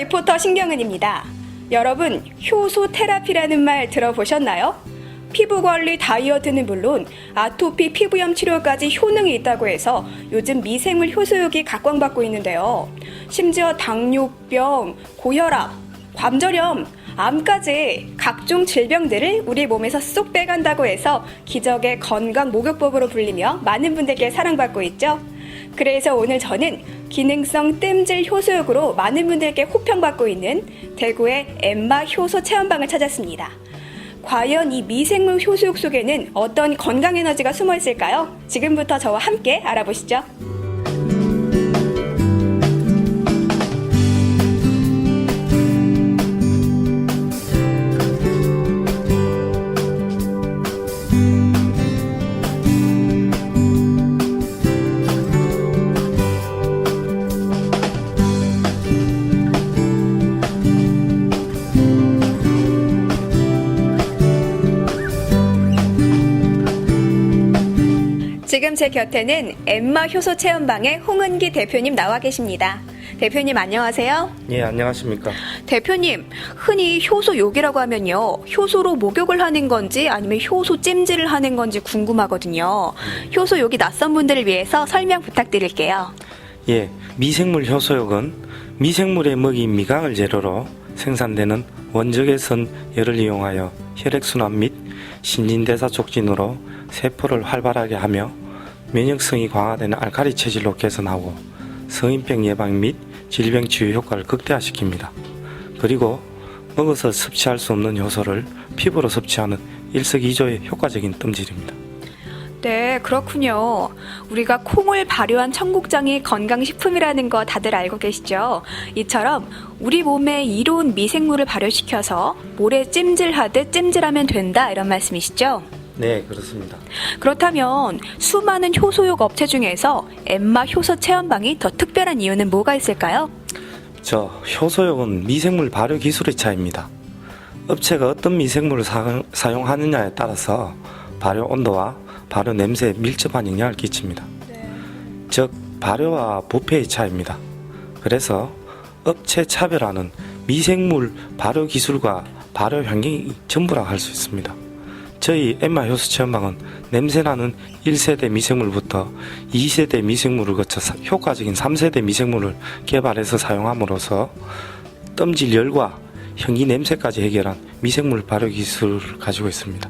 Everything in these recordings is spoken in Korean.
리포터 신경은입니다. 여러분, 효소 테라피라는 말 들어보셨나요? 피부 관리, 다이어트는 물론 아토피, 피부염 치료까지 효능이 있다고 해서 요즘 미생물 효소육이 각광받고 있는데요. 심지어 당뇨병, 고혈압, 관절염, 암까지 각종 질병들을 우리 몸에서 쏙 빼간다고 해서 기적의 건강 목욕법으로 불리며 많은 분들께 사랑받고 있죠. 그래서 오늘 저는 기능성 뜸질 효소육으로 많은 분들께 호평받고 있는 대구의 엠마 효소 체험방을 찾았습니다. 과연 이 미생물 효소육 속에는 어떤 건강 에너지가 숨어 있을까요? 지금부터 저와 함께 알아보시죠. 지금 제 곁에는 엠마 효소 체험방의 홍은기 대표님 나와 계십니다. 대표님 안녕하세요. 예, 안녕하십니까. 대표님, 흔히 효소욕이라고 하면요, 효소로 목욕을 하는 건지 아니면 효소 찜질을 하는 건지 궁금하거든요. 효소욕이 낯선 분들을 위해서 설명 부탁드릴게요. 예, 미생물 효소욕은 미생물의 먹이인 미강을 재료로 생산되는 원적외선 열을 이용하여 혈액순환 및 신진대사 촉진으로 세포를 활발하게 하며 면역성이 강화되는 알칼리 체질로 개선하고 성인병 예방 및 질병 치유 효과를 극대화시킵니다. 그리고 먹어서 섭취할 수 없는 효소를 피부로 섭취하는 일석이조의 효과적인 뜸질입니다. 네, 그렇군요. 우리가 콩을 발효한 청국장이 건강식품이라는 거 다들 알고 계시죠? 이처럼 우리 몸에 이로운 미생물을 발효시켜서 모래 찜질하듯 찜질하면 된다, 이런 말씀이시죠? 네, 그렇습니다. 그렇다면 수많은 효소욕 업체 중에서 엠마 효소 체험방이 더 특별한 이유는 뭐가 있을까요? 효소욕은 미생물 발효 기술의 차이입니다. 업체가 어떤 미생물을 사용하느냐에 따라서 발효 온도와 발효 냄새에 밀접한 영향을 끼칩니다. 즉, 발효와 부패의 차이입니다. 그래서 업체 차별화는 미생물 발효 기술과 발효 환경이 전부라 할 수 있습니다. 저희 엠마 효소 체험방은 냄새나는 1세대 미생물부터 2세대 미생물을 거쳐 효과적인 3세대 미생물을 개발해서 사용함으로써 뜸질 열과 현기 냄새까지 해결한 미생물 발효 기술을 가지고 있습니다.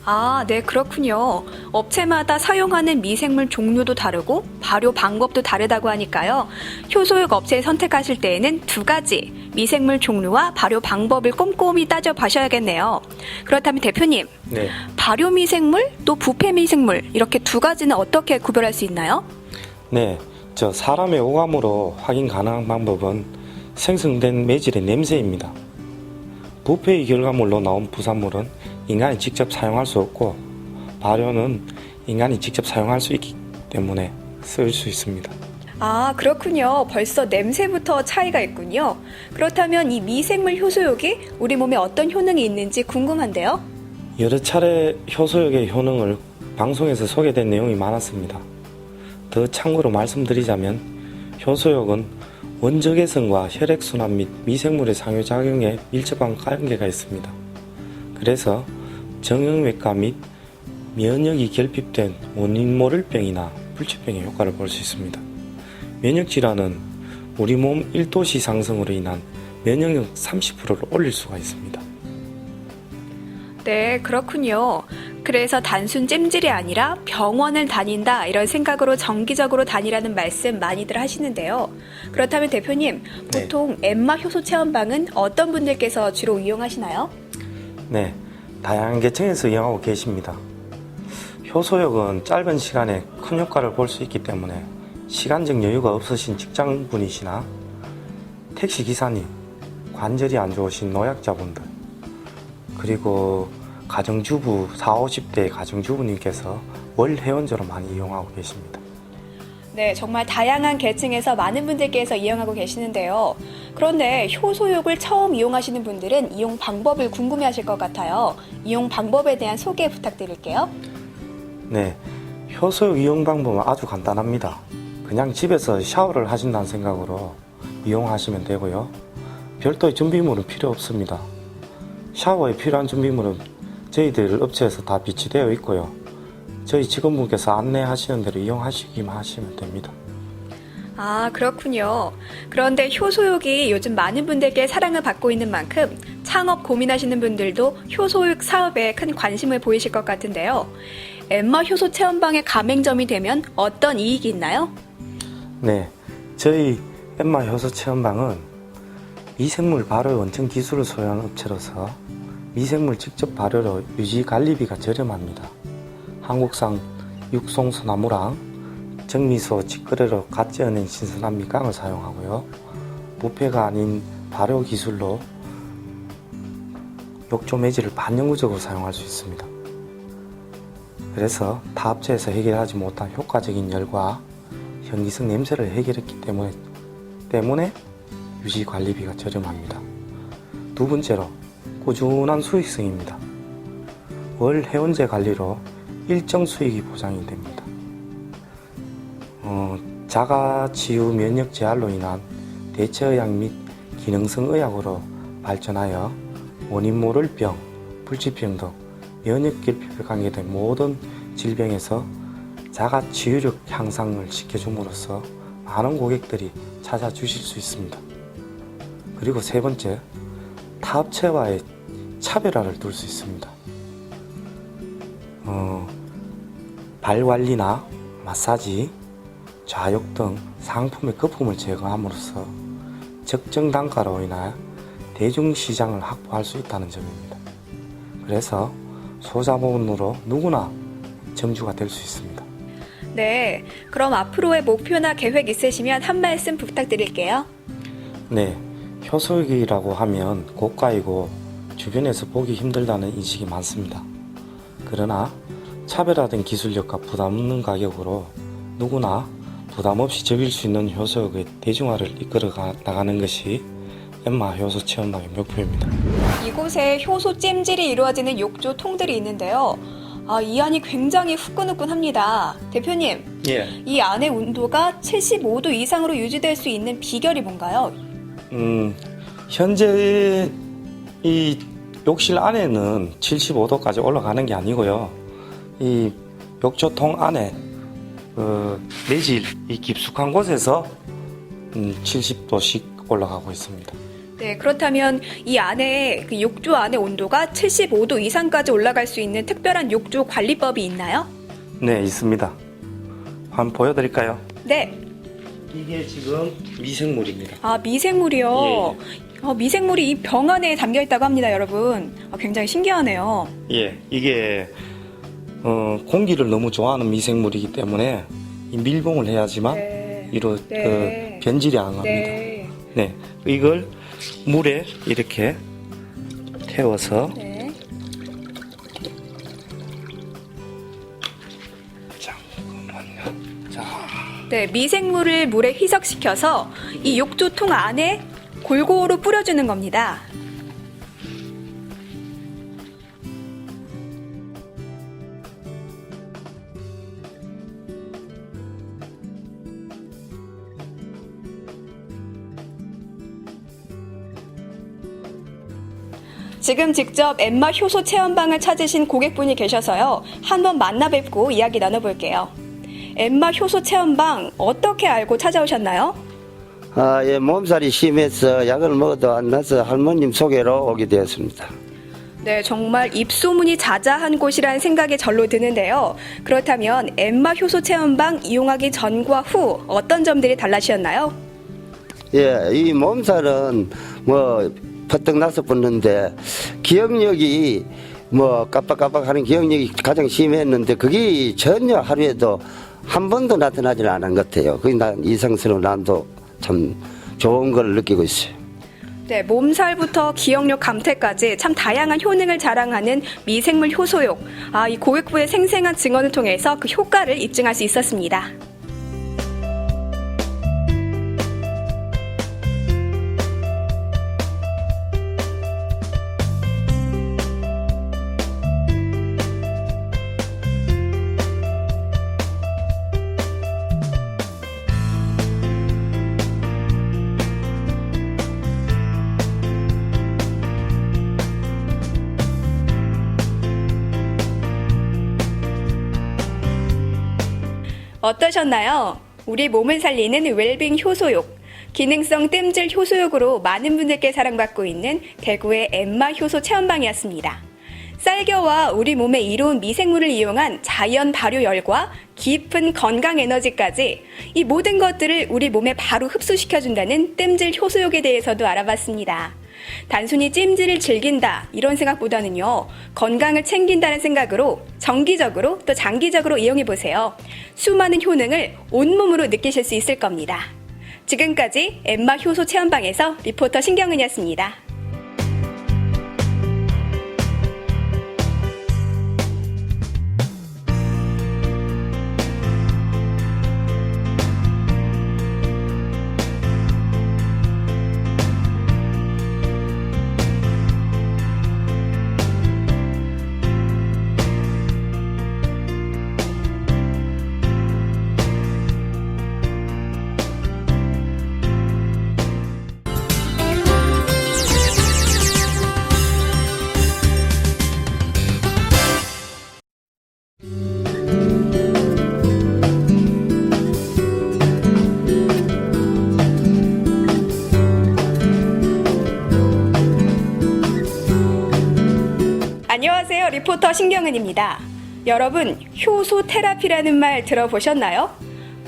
아, 네, 그렇군요. 업체마다 사용하는 미생물 종류도 다르고 발효 방법도 다르다고 하니까요. 효소육 업체에 선택하실 때에는 두 가지 미생물 종류와 발효 방법을 꼼꼼히 따져봐셔야겠네요. 그렇다면 대표님, 네. 발효 미생물 또 부패 미생물 이렇게 두 가지는 어떻게 구별할 수 있나요? 네, 사람의 오감으로 확인 가능한 방법은 생성된 매질의 냄새입니다. 부패의 결과물로 나온 부산물은 인간이 직접 사용할 수 없고 발효는 인간이 직접 사용할 수 있기 때문에 쓸 수 있습니다. 아, 그렇군요. 벌써 냄새부터 차이가 있군요. 그렇다면 이 미생물 효소욕이 우리 몸에 어떤 효능이 있는지 궁금한데요. 여러 차례 효소욕의 효능을 방송에서 소개된 내용이 많았습니다. 더 참고로 말씀드리자면 효소욕은 원적외선과 혈액순환 및 미생물의 상호작용에 밀접한 관계가 있습니다. 그래서 정형외과 및 면역이 결핍된 원인 모를 병이나 불치병의 효과를 볼 수 있습니다. 면역질환은 우리 몸 1도씨 상승으로 인한 면역력 30%를 올릴 수가 있습니다. 네, 그렇군요. 그래서 단순 찜질이 아니라 병원을 다닌다 이런 생각으로 정기적으로 다니라는 말씀 많이들 하시는데요. 그렇다면 대표님, 보통 엠마 효소 체험방은 어떤 분들께서 주로 이용하시나요? 네, 다양한 계층에서 이용하고 계십니다. 효소욕은 짧은 시간에 큰 효과를 볼 수 있기 때문에 시간적 여유가 없으신 직장분이시나 택시기사님, 관절이 안 좋으신 노약자분들, 그리고 가정주부, 40, 50대 가정주부님께서 월 회원제로 많이 이용하고 계십니다. 네, 정말 다양한 계층에서 많은 분들께서 이용하고 계시는데요. 그런데 효소욕을 처음 이용하시는 분들은 이용 방법을 궁금해하실 것 같아요. 이용 방법에 대한 소개 부탁드릴게요. 네, 효소욕 이용 방법은 아주 간단합니다. 그냥 집에서 샤워를 하신다는 생각으로 이용하시면 되고요. 별도의 준비물은 필요 없습니다. 샤워에 필요한 준비물은 저희들 업체에서 다 비치되어 있고요. 저희 직원분께서 안내하시는 대로 이용하시기만 하시면 됩니다. 아, 그렇군요. 그런데 효소욕이 요즘 많은 분들께 사랑을 받고 있는 만큼 창업 고민하시는 분들도 효소욕 사업에 큰 관심을 보이실 것 같은데요. 엠마 효소 체험방에 가맹점이 되면 어떤 이익이 있나요? 네, 저희 엠마 효소 체험방은 미생물 발효 원천 기술을 소유한 업체로서 미생물 직접 발효로 유지 관리비가 저렴합니다. 한국산 육송소나무랑 정미소 직거래로 갓 찌어낸 신선한 밑강을 사용하고요. 부패가 아닌 발효 기술로 욕조 매질을 반영구적으로 사용할 수 있습니다. 그래서 타 업체에서 해결하지 못한 효과적인 열과 현기성 냄새를 해결했기 때문에 유지 관리비가 저렴합니다. 두 번째로 꾸준한 수익성입니다. 월 회원제 관리로 일정 수익이 보장이 됩니다. 자가 치유 면역 제한로 인한 대체의학 및 기능성 의학으로 발전하여 원인 모를 병, 불치병 등 면역 결핍에 관계된 모든 질병에서 자가 치유력 향상을 시켜줌으로써 많은 고객들이 찾아주실 수 있습니다. 그리고 세 번째, 타 업체와의 차별화를 둘 수 있습니다. 발 관리나 마사지, 좌욕 등 상품의 거품을 제거함으로써 적정 단가로 인하여 대중시장을 확보할 수 있다는 점입니다. 그래서 소자본으로 누구나 점주가 될 수 있습니다. 네, 그럼 앞으로의 목표나 계획 있으시면 한 말씀 부탁드릴게요. 네, 효소육이라고 하면 고가이고 주변에서 보기 힘들다는 인식이 많습니다. 그러나 차별화된 기술력과 부담 없는 가격으로 누구나 부담 없이 즐길 수 있는 효소육의 대중화를 이끌어 나가는 것이 엠마 효소 체험방의 목표입니다. 이곳에 효소 찜질이 이루어지는 욕조 통들이 있는데요. 이 안이 굉장히 후끈후끈합니다. 대표님, 예. 이 안의 온도가 75도 이상으로 유지될 수 있는 비결이 뭔가요? 현재 이 욕실 안에는 75도까지 올라가는 게 아니고요. 이 욕조통 안에 내질이 깊숙한 곳에서 70도씩 올라가고 있습니다. 네, 그렇다면 이 안에 그 욕조 안의 온도가 75도 이상까지 올라갈 수 있는 특별한 욕조 관리법이 있나요? 네, 있습니다. 한번 보여드릴까요? 네. 이게 지금 미생물입니다. 아, 미생물이요? 미생물이 이 병 안에 담겨 있다고 합니다, 여러분. 굉장히 신기하네요. 예, 이게 공기를 너무 좋아하는 미생물이기 때문에 이 밀봉을 해야지만 네. 그 변질이 안 갑니다. 네. 네, 이걸 물에 이렇게 태워서 네. 잠깐만요. 자, 네, 미생물을 물에 희석시켜서 이 욕조통 안에 골고루 뿌려주는 겁니다. 지금 직접 엠마 효소 체험방을 찾으신 고객분이 계셔서요. 한번 만나 뵙고 이야기 나눠볼게요. 엠마 효소 체험방 어떻게 알고 찾아오셨나요? 예, 몸살이 심해서 약을 먹어도 안 나서 할머님 소개로 오게 되었습니다. 네, 정말 입소문이 자자한 곳이라는 생각이 절로 드는데요. 그렇다면 엠마 효소 체험방 이용하기 전과 후 어떤 점들이 달라지셨나요? 예, 이 몸살은 퍼뜩 나서 붙는데 기억력이 깜빡깜빡하는 기억력이 가장 심했는데 그게 전혀 하루에도 한 번도 나타나질 않은 것 같아요. 그게 난 이상스러운 난도 참 좋은 걸 느끼고 있어요. 네, 몸살부터 기억력 감퇴까지 참 다양한 효능을 자랑하는 미생물 효소욕. 이 고객부의 생생한 증언을 통해서 그 효과를 입증할 수 있었습니다. 어떠셨나요? 우리 몸을 살리는 웰빙 효소욕, 기능성 땜질 효소욕으로 많은 분들께 사랑받고 있는 대구의 엠마 효소 체험방이었습니다. 쌀겨와 우리 몸에 이로운 미생물을 이용한 자연 발효열과 깊은 건강 에너지까지 이 모든 것들을 우리 몸에 바로 흡수시켜준다는 땜질 효소욕에 대해서도 알아봤습니다. 단순히 찜질을 즐긴다 이런 생각보다는요, 건강을 챙긴다는 생각으로 정기적으로 또 장기적으로 이용해보세요. 수많은 효능을 온몸으로 느끼실 수 있을 겁니다. 지금까지 엠마 효소 체험방에서 리포터 신경은이었습니다. 안녕하세요. 리포터 신경은입니다. 여러분, 효소 테라피라는 말 들어보셨나요?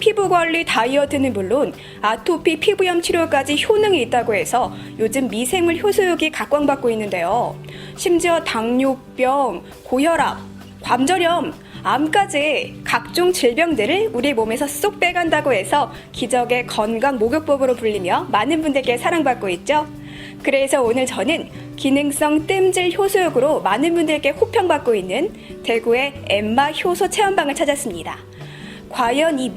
피부 관리 다이어트는 물론 아토피 피부염 치료까지 효능이 있다고 해서 요즘 미생물 효소욕이 각광받고 있는데요. 심지어 당뇨병, 고혈압, 관절염, 암까지 각종 질병들을 우리 몸에서 쏙 빼간다고 해서 기적의 건강 목욕법으로 불리며 많은 분들께 사랑받고 있죠. 그래서 오늘 저는 기능성 땜질 효소욕으로 많은 분들께 호평받고 있는 대구의 엠마 효소 체험방을 찾았습니다. 과연 이